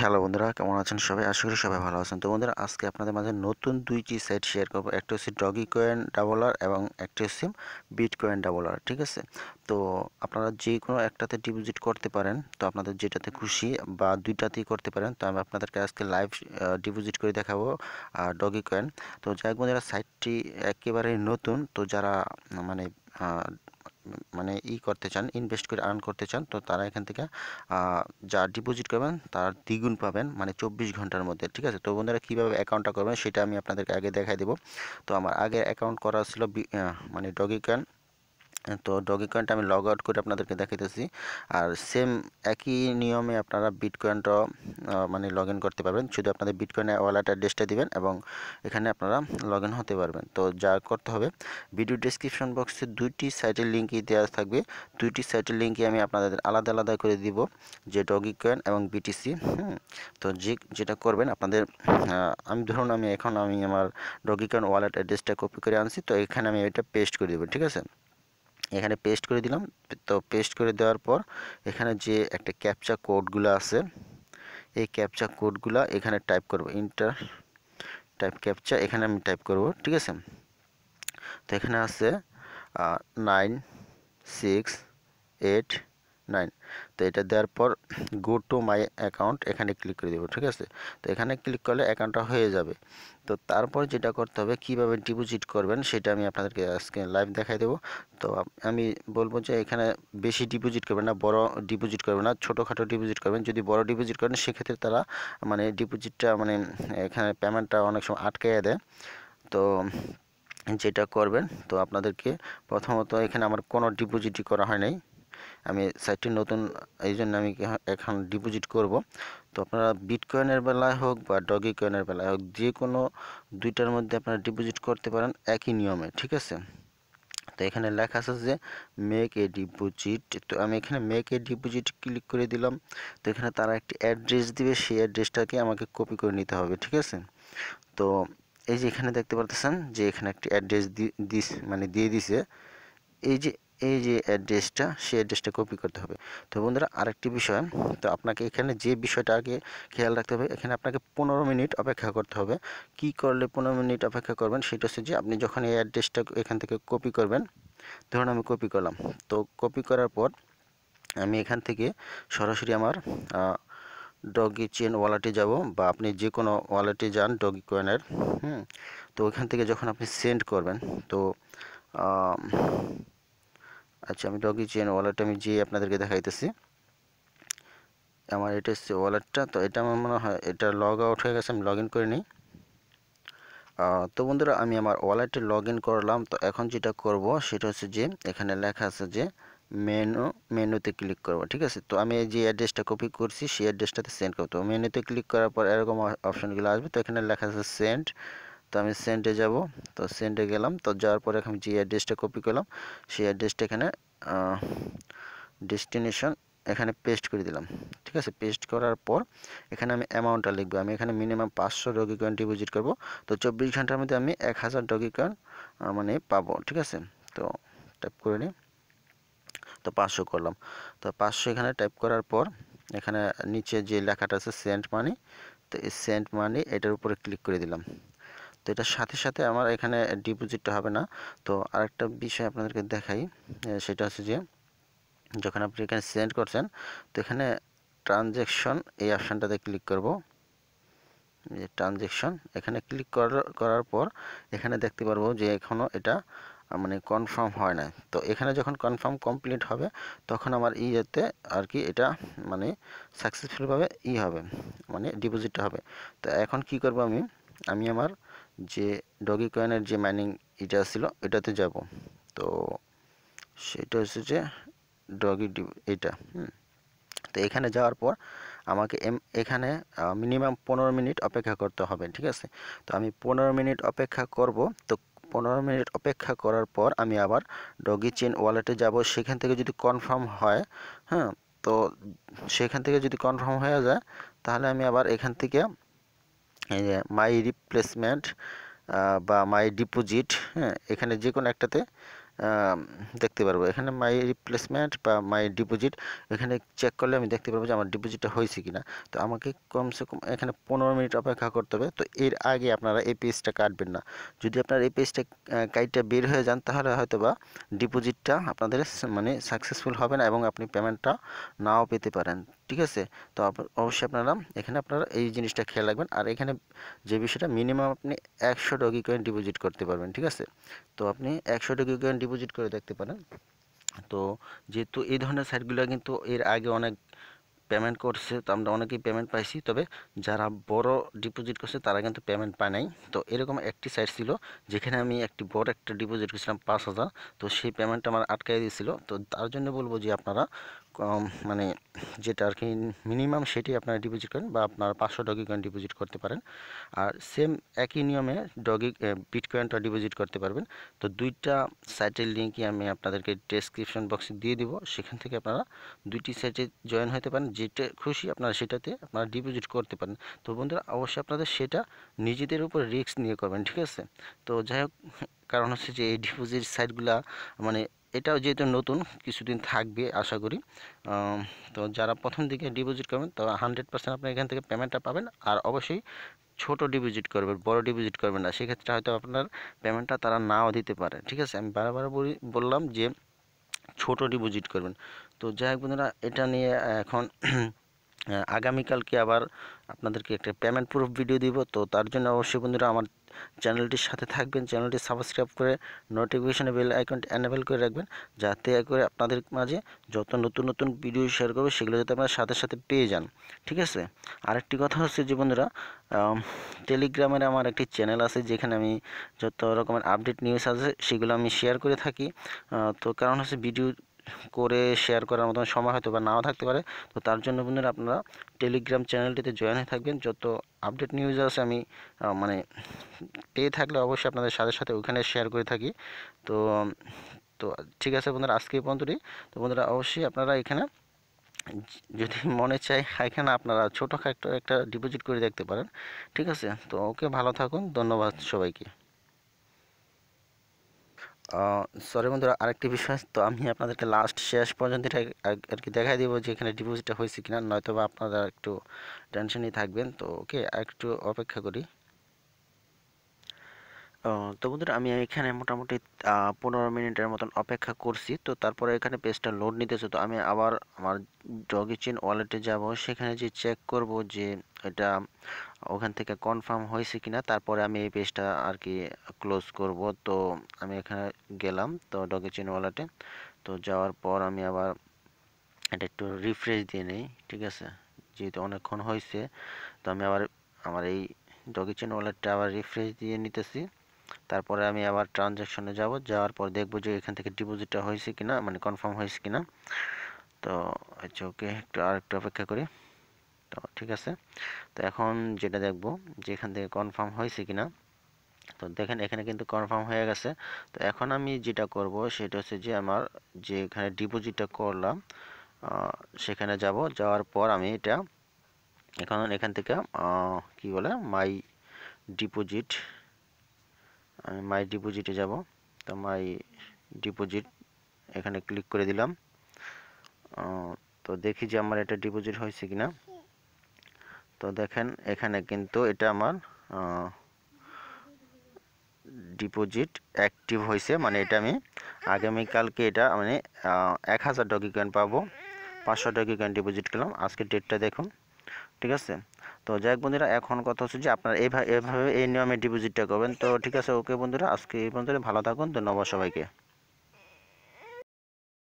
Hello বন্ধুরা, কেমন আছেন সবাই? আশা করি সবাই ভালো আছেন। তো বন্ধুরা, আজকে আপনাদের মাঝে নতুন দুইটি সাইট শেয়ার করবো। একটা হচ্ছে ডগি কয়েন ডাবলার এবং একটা হচ্ছে বিটকয়েন ডাবলার। ঠিক আছে? তো আপনারা যে কোনো একটাতে ডিপোজিট করতে পারেন। তো আপনাদের যেটাতে খুশি বা দুইটাতেই করতে পারেন। তো আমি আপনাদেরকে আজকে লাইভ ডিপোজিট করে দেখাবো ডগি কয়েন। তো যাই হোক বন্ধুরা, সাইটটি একেবারেই নতুন। তো যারা মানে আহ, মানে করতে চান, ইনভেস্ট করে আর্ন করতে চান, তো তারা এখান থেকে যা ডিপোজিট করবেন তার দ্বিগুণ পাবেন, মানে 24 ঘন্টার মধ্যে। ঠিক আছে? তো বন্ধুরা, কীভাবে অ্যাকাউন্টটা করবেন সেটা আমি আপনাদেরকে আগে দেখাই দেবো। তো আমার আগে অ্যাকাউন্ট করা ছিল মানে ডগি কয়েন। তো ডগি কয়েনটা আমি লগ আউট করে আপনাদেরকে দেখাইতেছি। আর সেম একই নিয়মে আপনারা বিটকয়েনটাও মানে লগ ইন করতে পারবেন। শুধু আপনাদের বিটকয়েনের ওয়ালেট অ্যাড্রেসটা দিবেন এবং এখানে আপনারা লগ ইন হতে পারবেন। তো যা করতে হবে, ভিডিও ডেসক্রিপশন বক্সে দুইটি সাইটের লিঙ্কই দেওয়া থাকবে। দুইটি সাইটের লিঙ্কই আমি আপনাদের আলাদা আলাদা করে দিব, যে ডগি কয়েন এবং বিটিসি। তো যেটা করবেন আপনাদের, আমি ধরুন আমি আমার ডগি কয়েন ওয়ালেট অ্যাড্রেসটা কপি করে আনছি। তো এখানে আমি এটা পেস্ট করে দেবো। ঠিক আছে? এখানে পেস্ট করে দিলাম। তো পেস্ট করে দেওয়ার পর এখানে যে একটা ক্যাপচা কোডগুলো আছে, এই ক্যাপচা কোডগুলো এখানে টাইপ করব। ইন্টার টাইপ ক্যাপচা এখানে আমি টাইপ করব। ঠিক আছে? তো এখানে আছে 968 তো এটা দেওয়ার পর গো টু মাই অ্যাকাউন্ট এখানে ক্লিক করে দেব। ঠিক আছে? তো এখানে ক্লিক করলে অ্যাকাউন্টটা হয়ে যাবে। তো তারপর যেটা করতে হবে, কিভাবে ডিপোজিট করবেন সেটা আমি আপনাদেরকে আজকে লাইভ দেখাই দেবো। তো আমি বলবো যে এখানে বেশি ডিপোজিট করবেন না, বড় ডিপোজিট করবেন না, ছোটোখাটো ডিপোজিট করবেন। যদি বড় ডিপোজিট করেন সেক্ষেত্রে তারা মানে ডিপোজিটটা মানে এখানে পেমেন্টটা অনেক সময় আটকাইয়া দেয়। তো যেটা করবেন, তো আপনাদেরকে প্রথমত, এখানে আমার কোনো ডিপোজিটই করা হয় নাই, আমি সাইটটি নতুন, এই জন্য আমি এখন ডিপোজিট করব। তো আপনারা বিটকয়েনের বেলায় হোক বা ডগি কয়েনের বেলায় হোক, যে কোনো দুইটার মধ্যে আপনারা ডিপোজিট করতে পারেন একই নিয়মে। ঠিক আছে? তো এখানে লেখা আছে যে মেক এ ডিপোজিট। তো আমি এখানে মেক এ ডিপোজিট ক্লিক করে দিলাম। তো এখানে তারা একটি অ্যাড্রেস দিবে, সেই অ্যাড্রেসটাকে আমাকে কপি করে নিতে হবে। ঠিক আছে? তো এই যে এখানে দেখতে পারতেছেন যে এখানে একটি অ্যাড্রেস মানে দিয়ে দিছে। এই যে এই যে অ্যাড্রেসটা, সেই অ্যাড্রেসটা কপি করতে হবে। তো বন্ধুরা, আরেকটি বিষয়, তো আপনাকে এখানে যে বিষয়টা আগে খেয়াল রাখতে হবে, এখানে আপনাকে 15 মিনিট অপেক্ষা করতে হবে। কি করলে 15 মিনিট অপেক্ষা করবেন সেটা হচ্ছে যে, আপনি যখন এই অ্যাড্রেসটা এখান থেকে কপি করবেন, ধরুন আমি কপি করলাম। তো কপি করার পর আমি এখান থেকে সরাসরি আমার ডগি চেন ওয়ালেটে যাব, বা আপনি যে কোনো ওয়ালেটে যান ডগি কয়েনের। তো ওইখান থেকে যখন আপনি সেন্ড করবেন, তো আচ্ছা, আমি ডগি চেন ওয়ালেট আমি যে আপনাদেরকে দেখাইতেছি। আমার এটা হচ্ছে ওয়ালেটটা। তো এটা আমার মনে হয় এটা লগ আউট হয়ে গেছে, আমি লগ ইন করে নিই। তো বন্ধুরা, আমি আমার ওয়ালেটে লগ ইন করলাম। তো এখন যেটা করব সেটা হচ্ছে যে, এখানে লেখা আছে যে মেনুতে ক্লিক করব। ঠিক আছে? তো আমি যে অ্যাড্রেসটা কপি করছি সেই অ্যাড্রেসটাতে সেন্ড করব। তো মেনুতে ক্লিক করার পর এরকম অপশনগুলো আসবে। তো এখানে লেখা আছে সেন্ড। তো আমি সেন্ডে যাব। তো সেন্ডে গেলাম। তো যাওয়ার পরে আমি যে অ্যাড্রেসটা কপি করলাম সেই অ্যাড্রেসটা এখানে ডেস্টিনেশন এখানে পেস্ট করে দিলাম। ঠিক আছে? পেস্ট করার পর এখানে আমি অ্যামাউন্টটা লিখবো। আমি এখানে মিনিমাম 500 ডগি কয়েন ডিপোজিট করব। তো 24 ঘন্টার মধ্যে আমি 1000 ডগি কয়েন মানে পাবো। ঠিক আছে? তো টাইপ করে নিই। তো 500 করলাম। তো 500 এখানে টাইপ করার পর এখানে নিচে যে লেখাটা আছে সেন্ড মানি, তো এই সেন্ড মানি এটার উপরে ক্লিক করে দিলাম। তো এটার সাথে সাথে আমার এখানে ডিপোজিটটা হবে না। তো আরেকটা বিষয় আপনাদেরকে দেখাই, সেটা হচ্ছে যে, যখন আপনি এখানে সেন্ড করছেন, তো এখানে ট্রানজ্যাকশন এই অপশানটাতে ক্লিক করব। যে ট্রানজ্যাকশন এখানে ক্লিক করার পর এখানে দেখতে পারবো যে এখনও এটা মানে কনফার্ম হয় না। তো এখানে যখন কনফার্ম কমপ্লিট হবে, তখন আমার ইয়েতে আর কি এটা মানে সাকসেসফুলভাবে হবে, মানে ডিপোজিটটা হবে। তো এখন কি করব, আমি আমার যে ডগি কয়েনের যে মাইনিং এটা ছিল এটাতে যাব। তো সেটা হচ্ছে যে ডগি এটা। তো এখানে যাওয়ার পর আমাকে এখানে মিনিমাম 15 মিনিট অপেক্ষা করতে হবে। ঠিক আছে? তো আমি 15 মিনিট অপেক্ষা করব। তো 15 মিনিট অপেক্ষা করার পর আমি আবার ডগি চেন ওয়ালেটে যাব। সেখান থেকে যদি কনফার্ম হয়, হ্যাঁ, তো সেখান থেকে যদি কনফার্ম হয়ে যায়, তাহলে আমি আবার এখান থেকে এই যে মাই রিপ্লেসমেন্ট বা মাই ডিপোজিট, হ্যাঁ, এখানে যে কোনো একটাতে দেখতে পারবো এখানে মাই রিপ্লেসমেন্ট বা মাই ডিপোজিট, এখানে চেক করলে আমি দেখতে পারবো যে আমার ডিপোজিটটা হয়েছে কিনা। তো আমাকে কমসে কম এখানে 15 মিনিট অপেক্ষা করতে হবে। তো এর আগে আপনারা এই পেজটা কাটবেন না। যদি আপনার এই পেজটা কাইটটা বের হয়ে যান তাহলে হয়তো বা ডিপোজিটটা আপনাদের মানে সাকসেসফুল হবে না এবং আপনি পেমেন্টটা নাও পেতে পারেন। ঠিক আছে, তো অবশ্যই আপনারা এখানে আপনারা এই জিনিসটা খেয়াল রাখবেন। আর এখানে যে বিষয়টা মিনিমাম আপনি 100 ডগি কয়েন ডিপোজিট করতে পারবেন। ঠিক আছে, তো আপনি 100 ডগি কয়েন ডিপোজিট করে দেখতে পারেন। তো যেহেতু এই ধরনের সাইটগুলো কিন্তু এর আগে অনেক পেমেন্ট করছে, তো আমরা অনেকেই পেমেন্ট পাইছি, তবে যারা বড় ডিপোজিট করছে তারা কিন্তু পেমেন্ট পায় নাই। তো এরকম একটি সাইট ছিল যেখানে আমি একটি বড় একটা ডিপোজিট করেছিলাম 5,000, তো সেই পেমেন্টটা আমার আটকাই দিয়েছিল। তো তার জন্য বলবো যে আপনারা মানে যেটা আর কি মিনিমাম সেটি আপনারা ডিপোজিট করেন বা আপনার 500 ডগি কয়েন ডিপোজিট করতে পারেন। আর সেম একই নিয়মে বিটকয়েনটা ডিপোজিট করতে পারবেন। তো দুইটা সাইটের লিঙ্কই আমি আপনাদেরকে ডেসক্রিপশন বক্সে দিয়ে দিব, সেখান থেকে আপনারা দুইটি সাইটে জয়েন হতে পারেন, যেটা খুশি আপনারা সেটাতে আপনারা ডিপোজিট করতে পারেন। তো বন্ধুরা অবশ্যই আপনাদের সেটা নিজেদের উপর রিস্ক নিয়ে করবেন। ঠিক আছে, তো যাই হোক, কারণ হচ্ছে যে এই ডিপোজিট সাইটগুলা মানে এটাও যেহেতু নতুন কিছুদিন থাকবে আশা করি। তো যারা প্রথম দিকে ডিপোজিট করবেন তো 100% আপনি এখান থেকে পেমেন্টটা পাবেন। আর অবশ্যই ছোট ডিপোজিট করবেন, বড় ডিপোজিট করবেন না, সেক্ষেত্রে হয়তো আপনার পেমেন্টটা তারা নাও দিতে পারে। ঠিক আছে, আমি বারবার বললাম যে ছোট ডিপোজিট করবেন। তো যাই হোক বন্ধুরা, এটা নিয়ে এখন আগামীকালকে আবার আপনাদেরকে একটা পেমেন্ট প্রুফ ভিডিও দিব। তো তার জন্য অবশ্যই বন্ধুরা আমার চ্যানেলটির সাথে থাকবেন, চ্যানেলটি সাবস্ক্রাইব করে নোটিফিকেশন বেল আইকনটি এনেবল করে রাখবেন, যাতে করে আপনাদের মাঝে যত নতুন নতুন ভিডিও শেয়ার করবে সেগুলো যাতে আপনারা সাথে সাথে পেয়ে যান। ঠিক আছে, আরেকটি কথা হচ্ছে যে বন্ধুরা, টেলিগ্রামের আমার একটি চ্যানেল আছে যেখানে আমি যত রকমের আপডেট নিউজ আছে সেগুলো আমি শেয়ার করে থাকি। তো কারণ হচ্ছে ভিডিও করে শেয়ার করার মতন সময় হয়তো বা নাও থাকতে পারে। তো তার জন্য বন্ধুরা আপনারা টেলিগ্রাম চ্যানেলটিতে জয়েন হয়ে থাকবেন, যত আপডেট নিউজ আছে আমি মানে পেয়ে থাকলে অবশ্যই আপনাদের সাথে সাথে ওখানে শেয়ার করে থাকি। তো তো ঠিক আছে বন্ধুরা, আজকে এই পর্যন্তই। তো বন্ধুরা অবশ্যই আপনারা এখানে যদি মনে চায় এখানে আপনারা ছোটোখাটো একটা ডিপোজিট করে দেখতে পারেন। ঠিক আছে, তো ওকে, ভালো থাকুন, ধন্যবাদ সবাইকে। সরি বন্ধুরা, আরেকটি বিষয়, তো আমি আপনাদেরকে লাস্ট শেষ পর্যন্ত এটা আর কি দেখাই দিব যে এখানে ডিপোজিটটা হয়েছে কিনা, নয়তো বা আপনারা একটু টেনশনই থাকবেন। তো ওকে, একটু অপেক্ষা করি। তো বন্ধুরা আমি এখানে মোটামুটি 15 মিনিটের মতন অপেক্ষা করছি। তো তারপরে এখানে পেজটা লোড নিতেছে। তো আমি আবার আমার ডগিচিন ওয়ালেটে যাব, সেখানে যে চেক করব যে এটা ওখান থেকে কনফার্ম হয়েছে কিনা, তারপরে আমি এই পেজটা আর কি ক্লোজ করব। তো আমি এখানে গেলাম তো ডগিচিন ওয়ালেটে। তো যাওয়ার পর আমি আবার এটা একটু রিফ্রেশ দিয়ে নেই। ঠিক আছে, যেহেতু অনেকক্ষণ হয়েছে, তো আমি আবার আমার এই ডগিচিন ওয়ালেটটা আবার রিফ্রেশ দিয়ে নিতেছি। তারপরে আমি আবার ট্রানজ্যাকশনে যাব, যাওয়ার পর দেখব যে এখান থেকে ডিপোজিটটা হয়েছে কিনা, মানে কনফার্ম হয়েছে কিনা। তো আচ্ছা ওকে, আরেকটু অপেক্ষা করি। তো ঠিক আছে, তো এখন যেটা দেখব যে এখান থেকে কনফার্ম হয়েছে কিনা। তো দেখেন এখানে কিন্তু কনফার্ম হয়ে গেছে। তো এখন আমি যেটা করব সেটা হচ্ছে যে আমার যে এখানে ডিপোজিটটা করলাম সেখানে যাব, যাওয়ার পর আমি এটা এখান থেকে কি বলে ডিপোজিট আমি মাই ডিপোজিটে যাব। তো মাই ডিপোজিট এখানে ক্লিক করে দিলাম। তো দেখি যে আমার এটা ডিপোজিট হয়েছে কিনা। তো দেখেন এখানে কিন্তু এটা আমার ডিপোজিট অ্যাক্টিভ হয়েছে, মানে এটা আমি আগামীকালকে এটা মানে 1000 ডগি কয়েন পাবো। 500 ডগি কয়েন ডিপোজিট করলাম, আজকের ডেটটা দেখুন। ঠিক আছে, তো যাই হোক বন্ধুরা, এখন কথা হচ্ছে যে আপনারা এভাবে এই নিয়মে ডিপোজিটটা করবেন। তো ঠিক আছে, ওকে বন্ধুরা, আজকে এই পর্যন্ত, ভালো থাকুন, ধন্যবাদ সবাইকে।